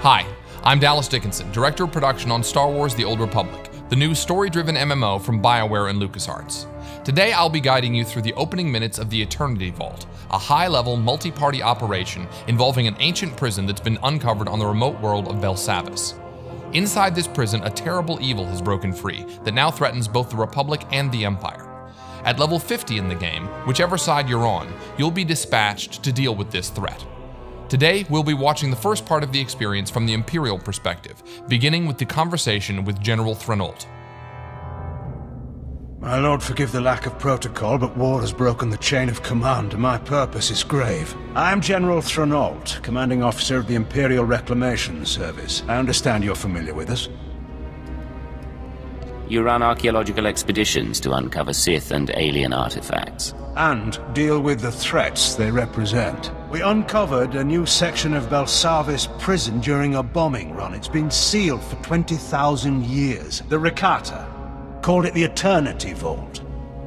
Hi, I'm Dallas Dickinson, Director of Production on Star Wars The Old Republic, the new story-driven MMO from BioWare and LucasArts. Today I'll be guiding you through the opening minutes of the Eternity Vault, a high-level, multi-party operation involving an ancient prison that's been uncovered on the remote world of Belsavis. Inside this prison, a terrible evil has broken free that now threatens both the Republic and the Empire. At level 50 in the game, whichever side you're on, you'll be dispatched to deal with this threat. Today, we'll be watching the first part of the experience from the Imperial perspective, beginning with the conversation with General Thredoldt. My lord, forgive the lack of protocol, but war has broken the chain of command, and my purpose is grave. I am General Thredoldt, commanding officer of the Imperial Reclamation Service. I understand you're familiar with us. You run archaeological expeditions to uncover Sith and alien artifacts. And deal with the threats they represent. We uncovered a new section of Belsavis prison during a bombing run. It's been sealed for 20,000 years. The Rakata called it the Eternity Vault.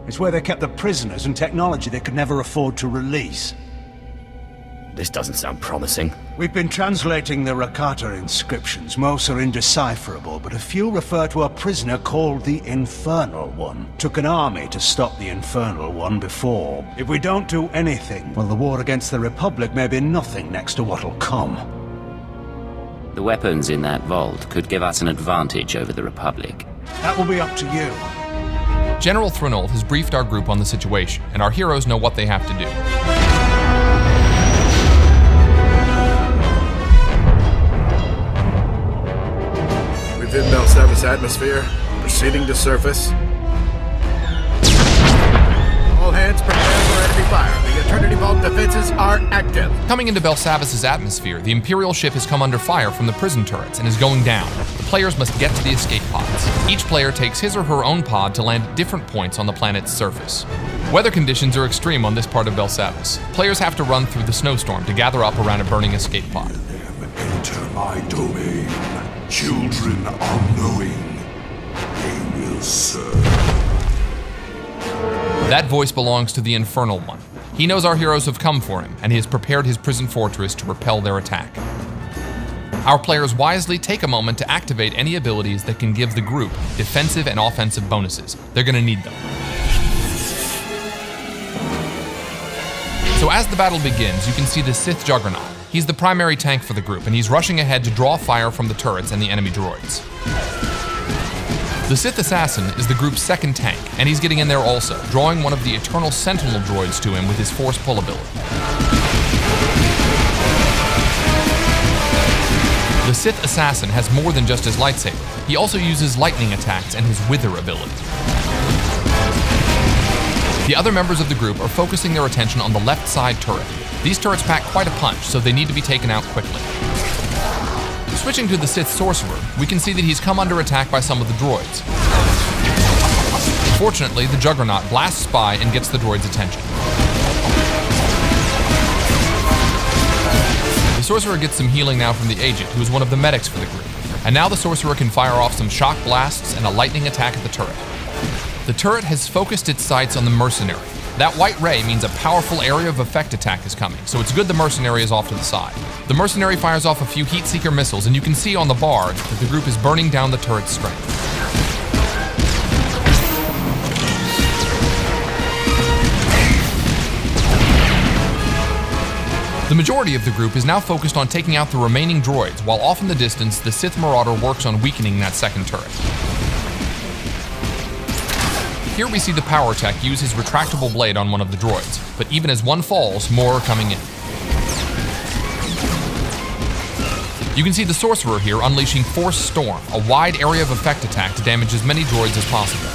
It's where they kept the prisoners and technology they could never afford to release. This doesn't sound promising. We've been translating the Rakata inscriptions. Most are indecipherable, but a few refer to a prisoner called the Infernal One. Took an army to stop the Infernal One before. If we don't do anything, well, the war against the Republic may be nothing next to what'll come. The weapons in that vault could give us an advantage over the Republic. That will be up to you. General Thredoldt has briefed our group on the situation, and our heroes know what they have to do. Within Belsavis atmosphere, proceeding to surface. All hands prepare for enemy fire. The Eternity Vault defenses are active. Coming into Belsavis' atmosphere, the Imperial ship has come under fire from the prison turrets and is going down. The players must get to the escape pods. Each player takes his or her own pod to land at different points on the planet's surface. Weather conditions are extreme on this part of Belsavis. Players have to run through the snowstorm to gather up around a burning escape pod. Enter my domain. Children unknowing, they will serve. That voice belongs to the Infernal One. He knows our heroes have come for him, and he has prepared his prison fortress to repel their attack. Our players wisely take a moment to activate any abilities that can give the group defensive and offensive bonuses. They're going to need them. So as the battle begins, you can see the Sith Juggernaut. He's the primary tank for the group, and he's rushing ahead to draw fire from the turrets and the enemy droids. The Sith Assassin is the group's second tank, and he's getting in there also, drawing one of the Eternal Sentinel droids to him with his Force Pull ability. The Sith Assassin has more than just his lightsaber. He also uses lightning attacks and his Wither ability. The other members of the group are focusing their attention on the left side turret. These turrets pack quite a punch, so they need to be taken out quickly. Switching to the Sith Sorcerer, we can see that he's come under attack by some of the droids. Fortunately, the Juggernaut blasts by and gets the droid's attention. The Sorcerer gets some healing now from the Agent, who is one of the medics for the group. And now the Sorcerer can fire off some shock blasts and a lightning attack at the turret. The turret has focused its sights on the Mercenary. That white ray means a powerful area of effect attack is coming, so it's good the Mercenary is off to the side. The Mercenary fires off a few Heatseeker missiles, and you can see on the bar that the group is burning down the turret's strength. The majority of the group is now focused on taking out the remaining droids, while off in the distance, the Sith Marauder works on weakening that second turret. Here we see the power tech use his retractable blade on one of the droids, but even as one falls, more are coming in. You can see the Sorcerer here unleashing Force Storm, a wide area of effect attack to damage as many droids as possible.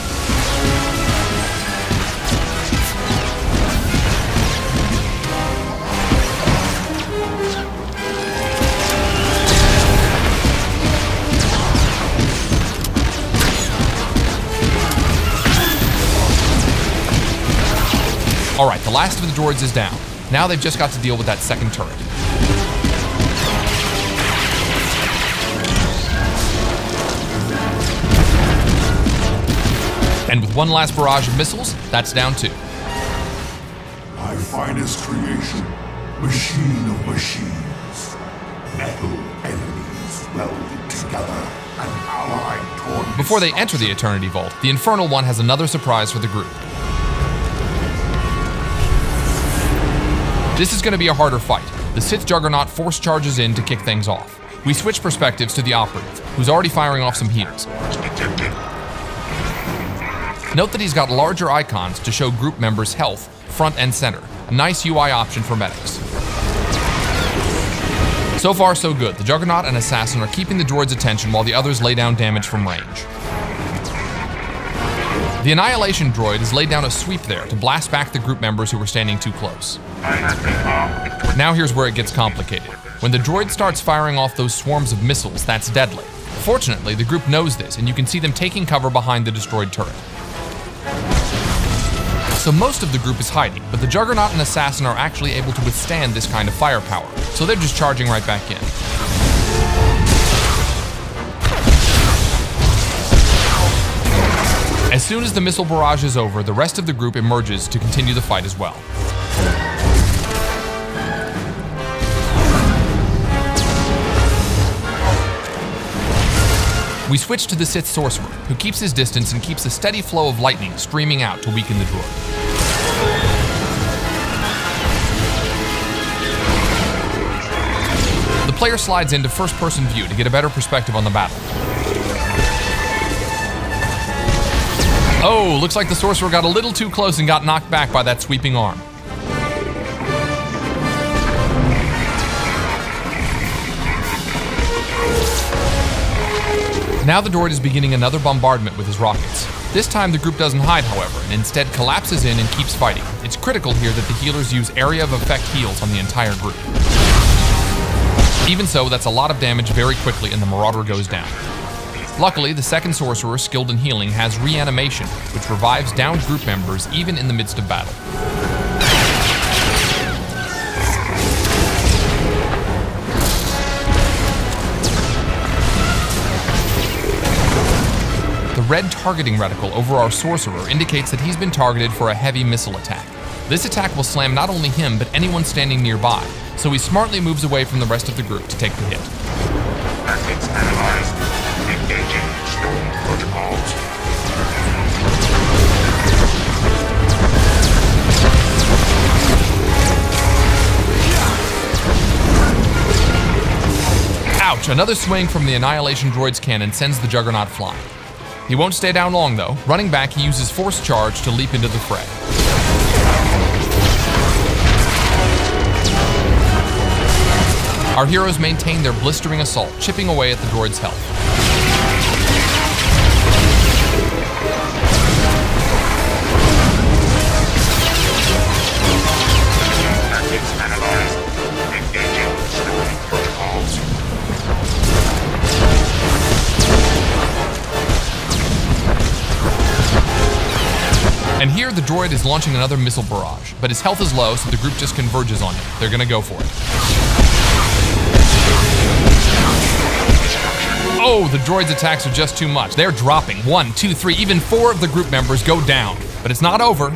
Alright, the last of the droids is down. Now they've just got to deal with that second turret. And with one last barrage of missiles, that's down too. My finest creation, machine of machines. Metal enemies welded together, an allied toward Before they enter the Eternity Vault, the Infernal One has another surprise for the group. This is going to be a harder fight. The Sith Juggernaut force charges in to kick things off. We switch perspectives to the Operative, who's already firing off some heals. Note that he's got larger icons to show group members' health, front and center. A nice UI option for medics. So far, so good. The Juggernaut and Assassin are keeping the droid's attention while the others lay down damage from range. The Annihilation droid has laid down a sweep there to blast back the group members who were standing too close. Now here's where it gets complicated. When the droid starts firing off those swarms of missiles, that's deadly. Fortunately, the group knows this, and you can see them taking cover behind the destroyed turret. So most of the group is hiding, but the Juggernaut and Assassin are actually able to withstand this kind of firepower, so they're just charging right back in. As soon as the missile barrage is over, the rest of the group emerges to continue the fight as well. We switch to the Sith Sorcerer, who keeps his distance and keeps a steady flow of lightning streaming out to weaken the droid. The player slides into first-person view to get a better perspective on the battle. Oh, looks like the Sorcerer got a little too close and got knocked back by that sweeping arm. Now the droid is beginning another bombardment with his rockets. This time the group doesn't hide, however, and instead collapses in and keeps fighting. It's critical here that the healers use area of effect heals on the entire group. Even so, that's a lot of damage very quickly and the Marauder goes down. Luckily, the second Sorcerer, skilled in healing, has reanimation, which revives downed group members even in the midst of battle. The red targeting reticle over our Sorcerer indicates that he's been targeted for a heavy missile attack. This attack will slam not only him, but anyone standing nearby, so he smartly moves away from the rest of the group to take the hit. Methods analyzed. Engaging stone protocols. Ouch! Another swing from the Annihilation droid's cannon sends the Juggernaut flying. He won't stay down long though. Running back, he uses Force Charge to leap into the fray. Our heroes maintain their blistering assault, chipping away at the droid's health. Methods analyzed. Engaging stone protocols. And here the droid is launching another missile barrage, but his health is low, so the group just converges on him. They're gonna go for it. Oh, the droid's attacks are just too much. They're dropping. 1, 2, 3, even 4 of the group members go down. But it's not over.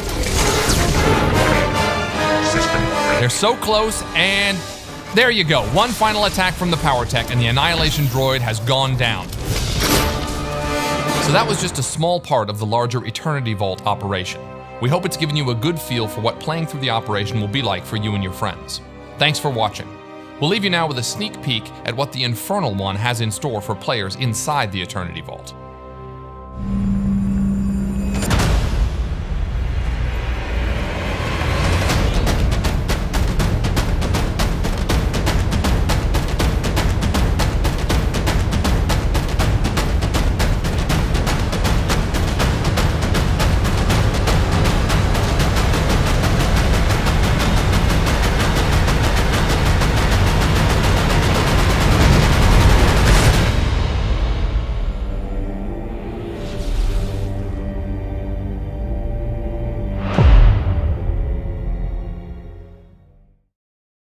They're so close, and there you go. One final attack from the power tech, and the Annihilation droid has gone down. So that was just a small part of the larger Eternity Vault operation. We hope it's given you a good feel for what playing through the operation will be like for you and your friends. Thanks for watching. We'll leave you now with a sneak peek at what the Infernal One has in store for players inside the Eternity Vault.